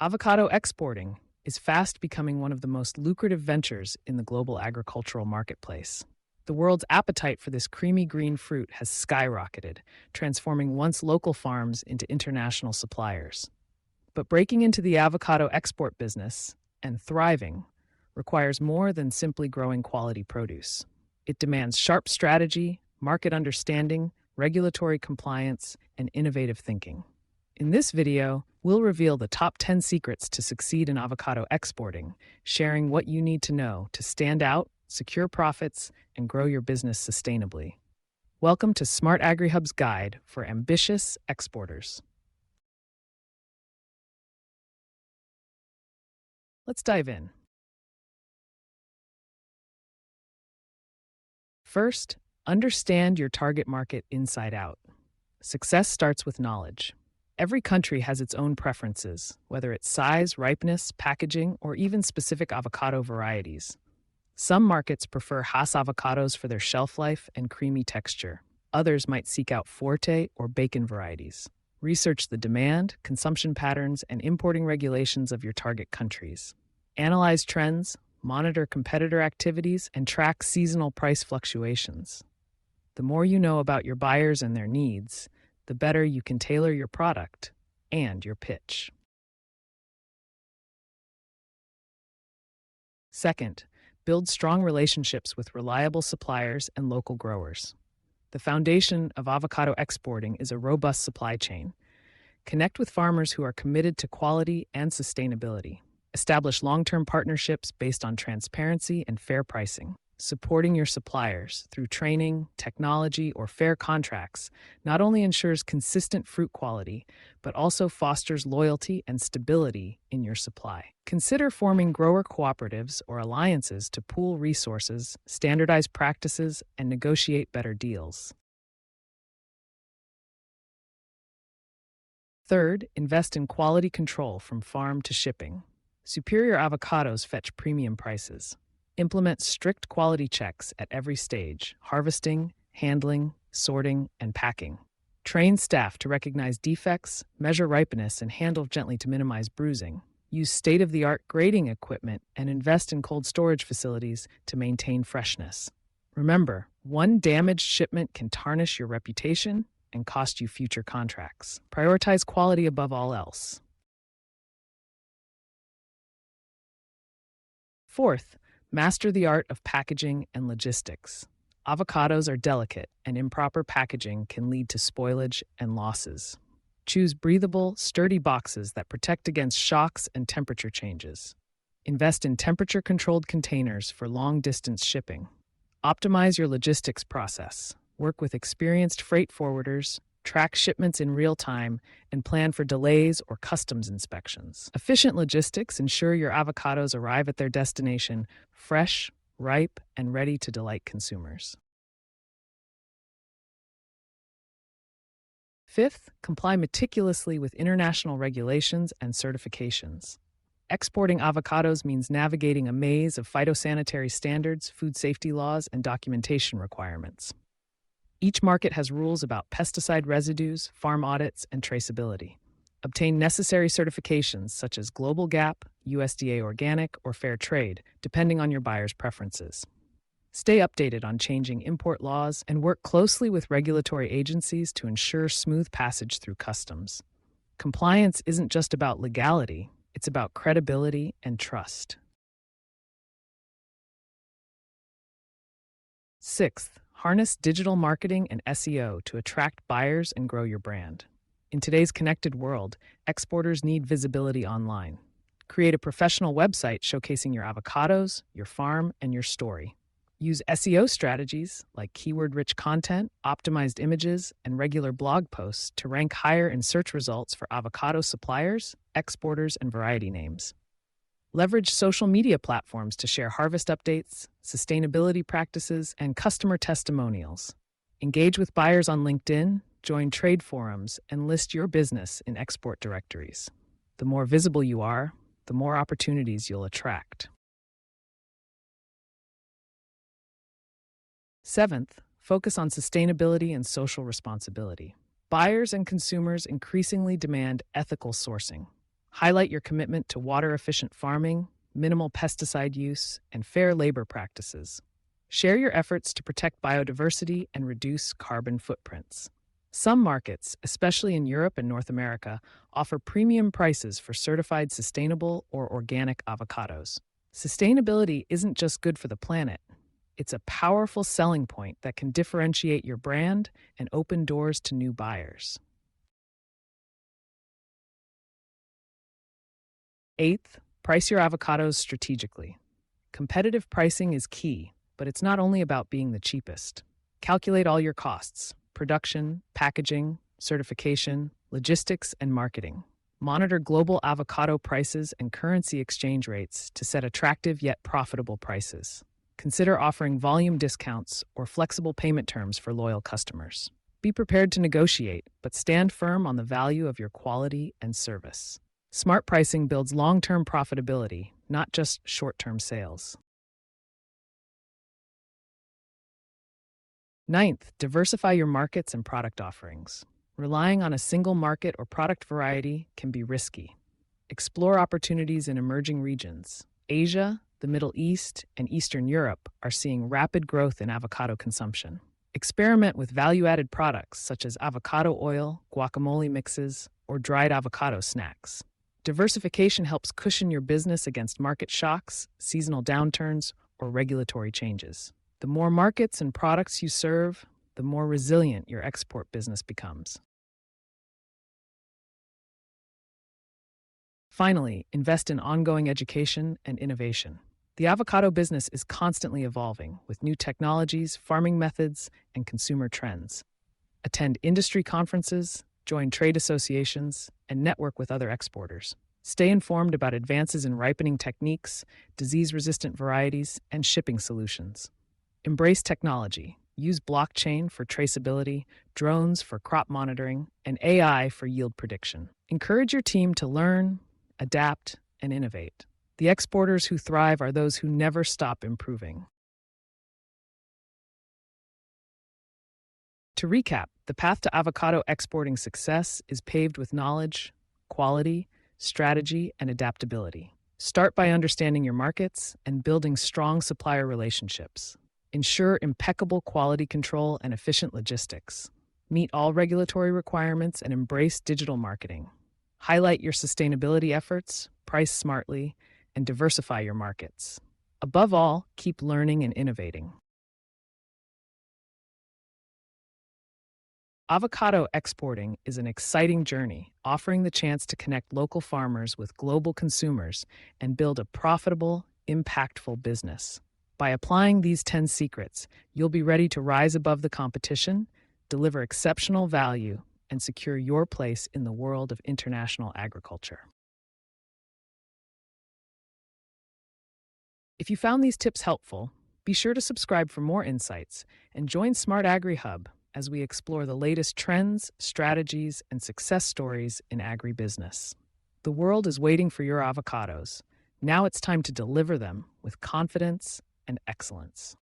Avocado exporting is fast becoming one of the most lucrative ventures in the global agricultural marketplace. The world's appetite for this creamy green fruit has skyrocketed, transforming once local farms into international suppliers. But breaking into the avocado export business and thriving requires more than simply growing quality produce. It demands sharp strategy, market understanding, regulatory compliance, and innovative thinking. In this video, we'll reveal the top 10 secrets to succeed in avocado exporting, sharing what you need to know to stand out, secure profits, and grow your business sustainably. Welcome to SMART-AGRI Hub's guide for ambitious exporters. Let's dive in. First, understand your target market inside out. Success starts with knowledge. Every country has its own preferences, whether it's size, ripeness, packaging, or even specific avocado varieties. Some markets prefer Hass avocados for their shelf life and creamy texture. Others might seek out Forte or Bacon varieties. Research the demand, consumption patterns, and importing regulations of your target countries. Analyze trends, monitor competitor activities, and track seasonal price fluctuations. The more you know about your buyers and their needs, the better you can tailor your product and your pitch. Second, build strong relationships with reliable suppliers and local growers. The foundation of avocado exporting is a robust supply chain. Connect with farmers who are committed to quality and sustainability. Establish long-term partnerships based on transparency and fair pricing. Supporting your suppliers through training, technology, or fair contracts not only ensures consistent fruit quality, but also fosters loyalty and stability in your supply. Consider forming grower cooperatives or alliances to pool resources, standardize practices, and negotiate better deals. Third, invest in quality control from farm to shipping. Superior avocados fetch premium prices. Implement strict quality checks at every stage: harvesting, handling, sorting, and packing. Train staff to recognize defects, measure ripeness, and handle gently to minimize bruising. Use state-of-the-art grading equipment and invest in cold storage facilities to maintain freshness. Remember, one damaged shipment can tarnish your reputation and cost you future contracts. Prioritize quality above all else. Fourth, master the art of packaging and logistics. Avocados are delicate, and improper packaging can lead to spoilage and losses. Choose breathable, sturdy boxes that protect against shocks and temperature changes. Invest in temperature-controlled containers for long-distance shipping. Optimize your logistics process. Work with experienced freight forwarders, track shipments in real time, and plan for delays or customs inspections. Efficient logistics ensure your avocados arrive at their destination fresh, ripe, and ready to delight consumers. Fifth, comply meticulously with international regulations and certifications. Exporting avocados means navigating a maze of phytosanitary standards, food safety laws, and documentation requirements. Each market has rules about pesticide residues, farm audits, and traceability. Obtain necessary certifications such as Global GAP, USDA Organic, or Fair Trade, depending on your buyer's preferences. Stay updated on changing import laws and work closely with regulatory agencies to ensure smooth passage through customs. Compliance isn't just about legality, it's about credibility and trust. Sixth, harness digital marketing and SEO to attract buyers and grow your brand. In today's connected world, exporters need visibility online. Create a professional website showcasing your avocados, your farm, and your story. Use SEO strategies like keyword-rich content, optimized images, and regular blog posts to rank higher in search results for avocado suppliers, exporters, and variety names. Leverage social media platforms to share harvest updates, sustainability practices, and customer testimonials. Engage with buyers on LinkedIn, join trade forums, and list your business in export directories. The more visible you are, the more opportunities you'll attract. Seventh, focus on sustainability and social responsibility. Buyers and consumers increasingly demand ethical sourcing. Highlight your commitment to water-efficient farming, minimal pesticide use, and fair labor practices. Share your efforts to protect biodiversity and reduce carbon footprints. Some markets, especially in Europe and North America, offer premium prices for certified sustainable or organic avocados. Sustainability isn't just good for the planet, it's a powerful selling point that can differentiate your brand and open doors to new buyers. Eighth, price your avocados strategically. Competitive pricing is key, but it's not only about being the cheapest. Calculate all your costs: production, packaging, certification, logistics, and marketing. Monitor global avocado prices and currency exchange rates to set attractive yet profitable prices. Consider offering volume discounts or flexible payment terms for loyal customers. Be prepared to negotiate, but stand firm on the value of your quality and service. Smart pricing builds long-term profitability, not just short-term sales. Ninth, diversify your markets and product offerings. Relying on a single market or product variety can be risky. Explore opportunities in emerging regions. Asia, the Middle East, and Eastern Europe are seeing rapid growth in avocado consumption. Experiment with value-added products such as avocado oil, guacamole mixes, or dried avocado snacks. Diversification helps cushion your business against market shocks, seasonal downturns, or regulatory changes. The more markets and products you serve, the more resilient your export business becomes. Finally, invest in ongoing education and innovation. The avocado business is constantly evolving with new technologies, farming methods, and consumer trends. Attend industry conferences, join trade associations, and network with other exporters. Stay informed about advances in ripening techniques, disease-resistant varieties, and shipping solutions. Embrace technology. Use blockchain for traceability, drones for crop monitoring, and AI for yield prediction. Encourage your team to learn, adapt, and innovate. The exporters who thrive are those who never stop improving. To recap, the path to avocado exporting success is paved with knowledge, quality, strategy, and adaptability. Start by understanding your markets and building strong supplier relationships. Ensure impeccable quality control and efficient logistics. Meet all regulatory requirements and embrace digital marketing. Highlight your sustainability efforts, price smartly, and diversify your markets. Above all, keep learning and innovating. Avocado exporting is an exciting journey, offering the chance to connect local farmers with global consumers and build a profitable, impactful business. By applying these 10 secrets, you'll be ready to rise above the competition, deliver exceptional value, and secure your place in the world of international agriculture. If you found these tips helpful, be sure to subscribe for more insights and join SMART-AGRI Hub as we explore the latest trends, strategies, and success stories in agribusiness. The world is waiting for your avocados. Now it's time to deliver them with confidence and excellence.